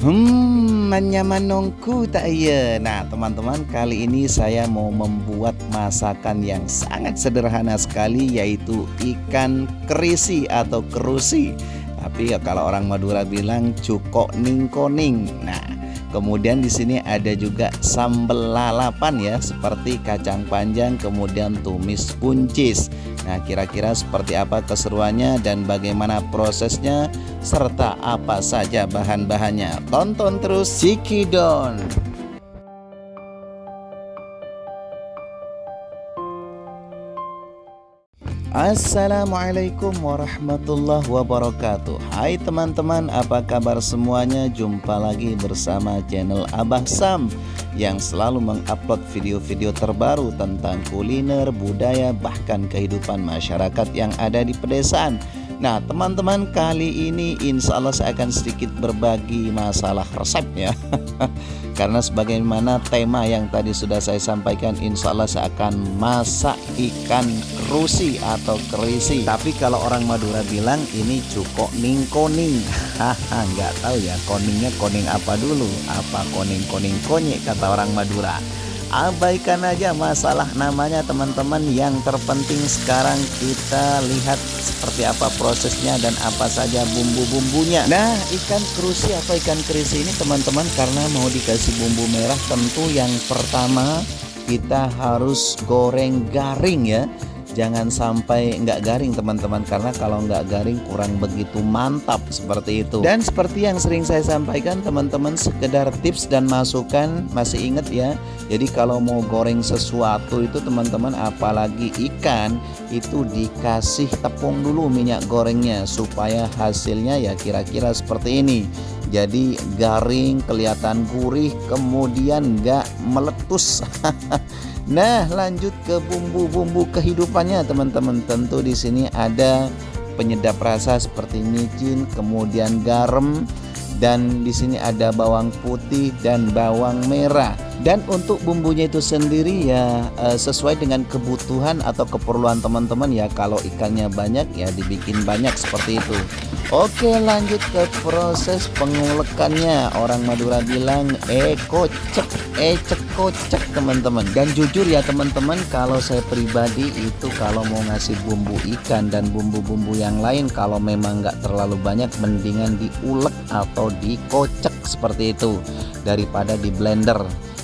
Manyamanongku tak iya. Nah teman-teman, kali ini saya mau membuat masakan yang sangat sederhana sekali, yaitu ikan kerisi atau kerusi. Tapi ya kalau orang Madura bilang cukok ningkoning. Nah kemudian di sini ada juga sambal lalapan ya, seperti kacang panjang, kemudian tumis buncis. Nah kira-kira seperti apa keseruannya dan bagaimana prosesnya, serta apa saja bahan-bahannya. Tonton terus Cikidon. Assalamualaikum warahmatullahi wabarakatuh. Hai teman-teman, apa kabar semuanya? Jumpa lagi bersama channel Abah Sam yang selalu mengupload video-video terbaru tentang kuliner, budaya, bahkan kehidupan masyarakat yang ada di pedesaan. Nah teman-teman, kali ini insya Allah saya akan sedikit berbagi masalah resep ya. Karena sebagaimana tema yang tadi sudah saya sampaikan, insya Allah saya akan masak ikan kerusi atau kerisi. Tapi kalau orang Madura bilang ini cukok ningkoning. Haha, nggak tahu ya koningnya koning apa dulu. Apa koning konyek kata orang Madura. Abaikan aja masalah namanya teman-teman. Yang terpenting sekarang kita lihat seperti apa prosesnya dan apa saja bumbu-bumbunya. Nah ikan kerusi atau ikan kerisi ini teman-teman, karena mau dikasih bumbu merah, tentu yang pertama kita harus goreng garing ya. Jangan sampai nggak garing teman-teman, karena kalau nggak garing kurang begitu mantap seperti itu. Dan seperti yang sering saya sampaikan teman-teman, sekedar tips dan masukan, masih ingat ya. Jadi kalau mau goreng sesuatu itu teman-teman, apalagi ikan, itu dikasih tepung dulu minyak gorengnya supaya hasilnya ya kira-kira seperti ini. Jadi garing, kelihatan gurih, kemudian nggak meletus. Nah, lanjut ke bumbu-bumbu kehidupannya teman-teman. Tentu di sini ada penyedap rasa seperti micin, kemudian garam, dan di sini ada bawang putih dan bawang merah. Dan untuk bumbunya itu sendiri ya sesuai dengan kebutuhan atau keperluan teman-teman ya. Kalau ikannya banyak ya dibikin banyak seperti itu. Oke, lanjut ke proses pengulekannya. Orang Madura bilang kocek, kocek teman-teman. Dan jujur ya teman-teman, kalau saya pribadi itu kalau mau ngasih bumbu ikan dan bumbu-bumbu yang lain, kalau memang nggak terlalu banyak, mendingan diulek atau dikocek seperti itu daripada di blender.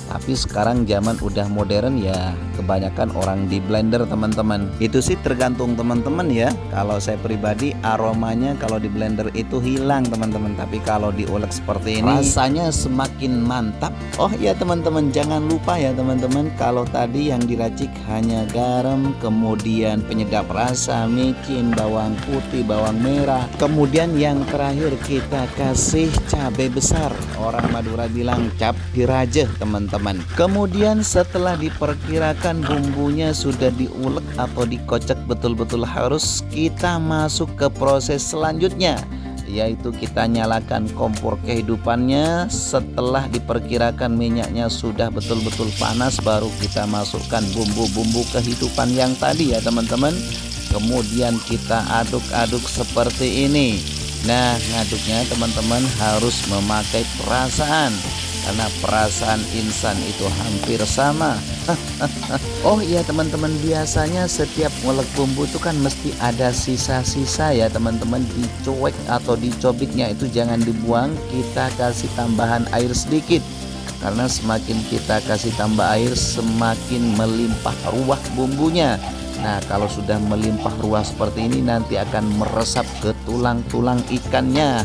Tapi sekarang zaman udah modern ya, kebanyakan orang di blender teman-teman. Itu sih tergantung teman-teman ya. Kalau saya pribadi aromanya kalau di blender itu hilang teman-teman. Tapi kalau diulek seperti ini rasanya semakin mantap. Oh iya teman-teman, jangan lupa ya teman-teman, kalau tadi yang diracik hanya garam, kemudian penyedap rasa, micin, bawang putih, bawang merah. Kemudian yang terakhir kita kasih cabai besar. Orang Madura bilang cap dirajeh teman-teman. Kemudian setelah diperkirakan bumbunya sudah diulek atau dikocek betul-betul, harus kita masuk ke proses selanjutnya, yaitu kita nyalakan kompor kehidupannya. Setelah diperkirakan minyaknya sudah betul-betul panas, baru kita masukkan bumbu-bumbu kehidupan yang tadi ya teman-teman. Kemudian kita aduk-aduk seperti ini. Nah ngaduknya teman-teman harus memakai perasaan, karena perasaan insan itu hampir sama. Oh iya teman-teman, biasanya setiap ngulek bumbu itu kan mesti ada sisa-sisa ya teman-teman. Dicuek atau dicobiknya itu jangan dibuang, kita kasih tambahan air sedikit. Karena semakin kita kasih tambah air, semakin melimpah ruah bumbunya. Nah kalau sudah melimpah ruah seperti ini, nanti akan meresap ke tulang-tulang ikannya.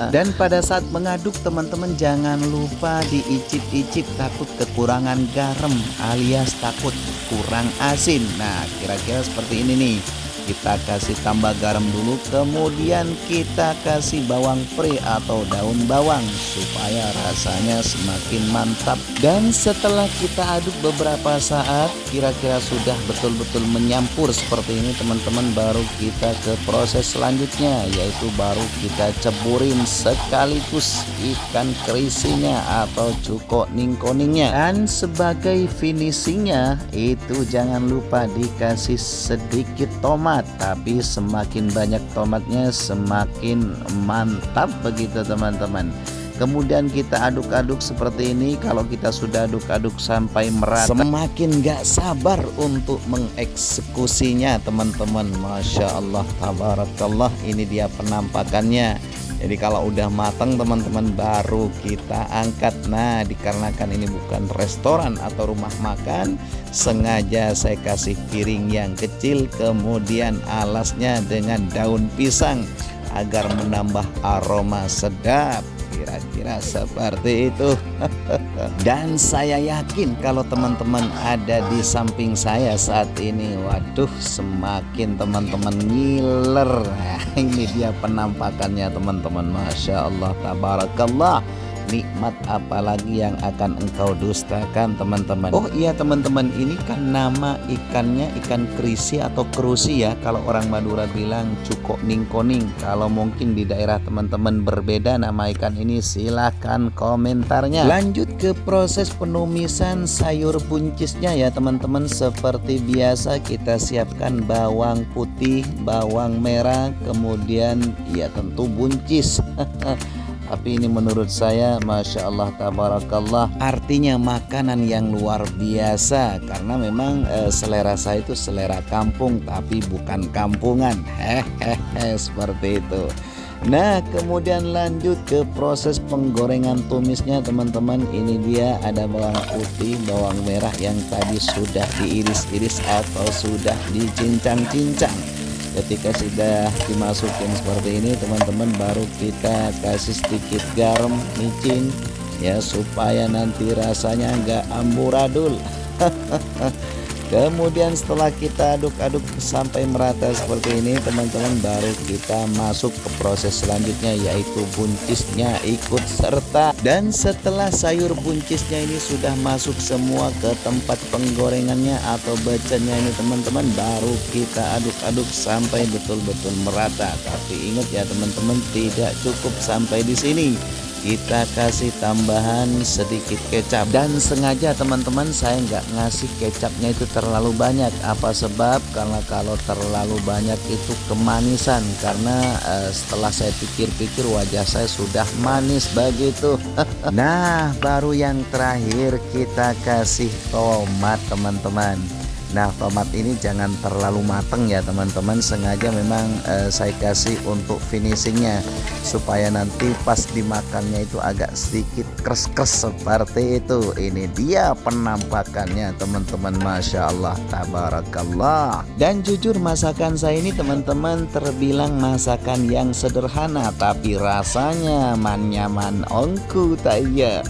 Dan pada saat mengaduk teman-teman, jangan lupa diicip-icip, takut kekurangan garam alias takut kurang asin. Nah kira-kira seperti ini nih. Kita kasih tambah garam dulu, kemudian kita kasih bawang pre atau daun bawang supaya rasanya semakin mantap. Dan setelah kita aduk beberapa saat, kira-kira sudah betul-betul menyampur seperti ini teman-teman, baru kita ke proses selanjutnya, yaitu baru kita ceburin sekaligus ikan kerisinya atau cukok ningkoningnya. Dan sebagai finishingnya itu jangan lupa dikasih sedikit tomat. Tapi semakin banyak tomatnya semakin mantap begitu teman-teman. Kemudian kita aduk-aduk seperti ini. Kalau kita sudah aduk-aduk sampai merata, semakin gak sabar untuk mengeksekusinya teman-teman. Masya Allah, tabarakallah, ini dia penampakannya. Jadi kalau udah matang teman-teman baru kita angkat. Nah, dikarenakan ini bukan restoran atau rumah makan, sengaja saya kasih piring yang kecil, kemudian alasnya dengan daun pisang agar menambah aroma sedap. Kira-kira seperti itu. Dan saya yakin kalau teman-teman ada di samping saya saat ini, waduh, semakin teman-teman ngiler. Nah, ini dia penampakannya teman-teman. Masya Allah, tabarakallah. Nikmat apalagi yang akan engkau dustakan teman-teman. Oh iya teman-teman, ini kan nama ikannya ikan kerisi atau kerusi ya. Kalau orang Madura bilang cukok ningkoning. Kalau mungkin di daerah teman-teman berbeda nama ikan ini, silahkan komentarnya. Lanjut ke proses penumisan sayur buncisnya ya teman-teman. Seperti biasa kita siapkan bawang putih, bawang merah, kemudian ya tentu buncis. Tapi ini menurut saya Masya Allah, tabarakallah, artinya makanan yang luar biasa. Karena memang selera saya itu selera kampung tapi bukan kampungan. Seperti itu. Nah, kemudian lanjut ke proses penggorengan tumisnya teman-teman. Ini dia ada bawang putih, bawang merah yang tadi sudah diiris-iris atau sudah dicincang-cincang. Ketika sudah dimasukin seperti ini teman-teman, baru kita kasih sedikit garam, micin ya, supaya nanti rasanya enggak amburadul. Kemudian setelah kita aduk-aduk sampai merata seperti ini teman-teman, baru kita masuk ke proses selanjutnya, yaitu buncisnya ikut serta. Dan setelah sayur buncisnya ini sudah masuk semua ke tempat penggorengannya atau bacannya ini teman-teman, baru kita aduk-aduk sampai betul-betul merata. Tapi ingat ya teman-teman, tidak cukup sampai di sini. Kita kasih tambahan sedikit kecap. Dan sengaja teman-teman saya nggak ngasih kecapnya itu terlalu banyak. Apa sebab? Karena kalau terlalu banyak itu kemanisan. Karena setelah saya pikir-pikir wajah saya sudah manis begitu. Nah, baru yang terakhir kita kasih tomat teman-teman. Nah, tomat ini jangan terlalu matang ya teman-teman. Sengaja memang saya kasih untuk finishingnya, supaya nanti pas dimakannya itu agak sedikit kres-kres seperti itu. Ini dia penampakannya teman-teman. Masya Allah, tabarakallah. Dan jujur masakan saya ini teman-teman terbilang masakan yang sederhana, tapi rasanya man-nyaman ongku tak iya.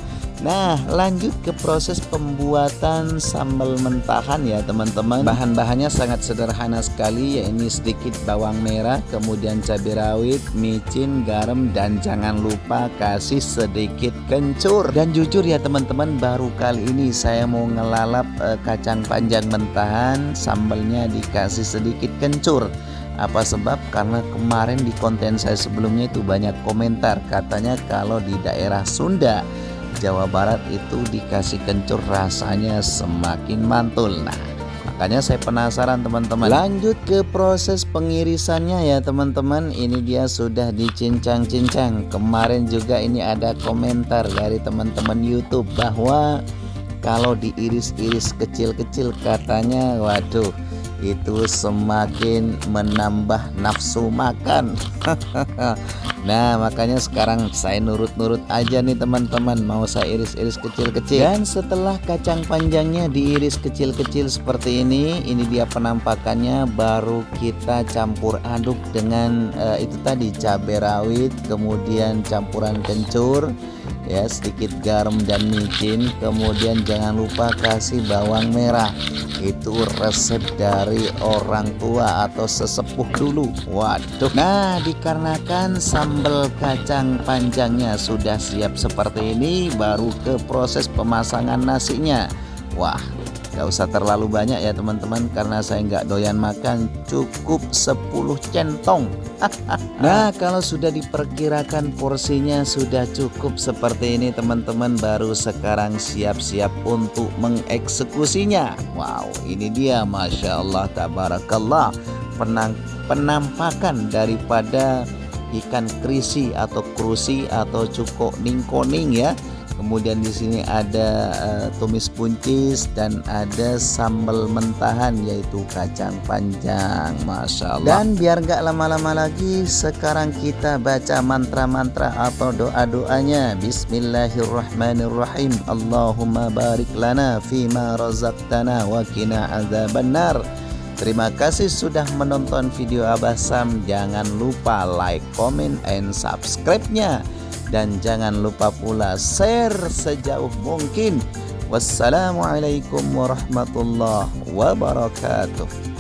Nah, lanjut ke proses pembuatan sambal mentahan ya teman-teman. Bahan-bahannya sangat sederhana sekali, yaitu sedikit bawang merah, kemudian cabai rawit, micin, garam, dan jangan lupa kasih sedikit kencur. Dan jujur ya teman-teman, baru kali ini saya mau ngelalap kacang panjang mentahan, sambalnya dikasih sedikit kencur. Apa sebab? Karena kemarin di konten saya sebelumnya itu banyak komentar, katanya kalau di daerah Sunda, Jawa Barat itu dikasih kencur rasanya semakin mantul. Nah, makanya saya penasaran teman-teman. Lanjut ke proses pengirisannya ya teman-teman. Ini dia sudah dicincang-cincang. Kemarin juga ini ada komentar dari teman-teman YouTube bahwa kalau diiris-iris kecil-kecil katanya waduh, itu semakin menambah nafsu makan. Nah, makanya sekarang saya nurut-nurut aja nih teman-teman, mau saya iris-iris kecil-kecil. Dan setelah kacang panjangnya diiris kecil-kecil seperti ini dia penampakannya. Baru kita campur aduk dengan itu tadi cabai rawit, kemudian campuran kencur ya, sedikit garam dan micin, kemudian jangan lupa kasih bawang merah. Itu resep dari orang tua atau sesepuh dulu. Waduh. Nah, dikarenakan sambal kacang panjangnya sudah siap seperti ini, baru ke proses pemasangan nasinya. Wah, gak usah terlalu banyak ya teman-teman, karena saya nggak doyan makan, cukup 10 centong. Nah, kalau sudah diperkirakan porsinya sudah cukup seperti ini teman-teman, baru sekarang siap-siap untuk mengeksekusinya. Wow, ini dia Masya Allah, tabarakallah, penampakan daripada ikan krisi atau krusi atau cuko ningkoning ya. Kemudian di sini ada tumis buncis dan ada sambal mentahan yaitu kacang panjang. Masya Allah. Dan biar gak lama-lama lagi, sekarang kita baca mantra-mantra atau doa-doanya. Bismillahirrahmanirrahim. Allahumma barik lana fima razaqtana wa qina adzabannar. Terima kasih sudah menonton video Abah Sam. Jangan lupa like, comment, and subscribe-nya. Dan jangan lupa pula share sejauh mungkin. Wassalamualaikum warahmatullahi wabarakatuh.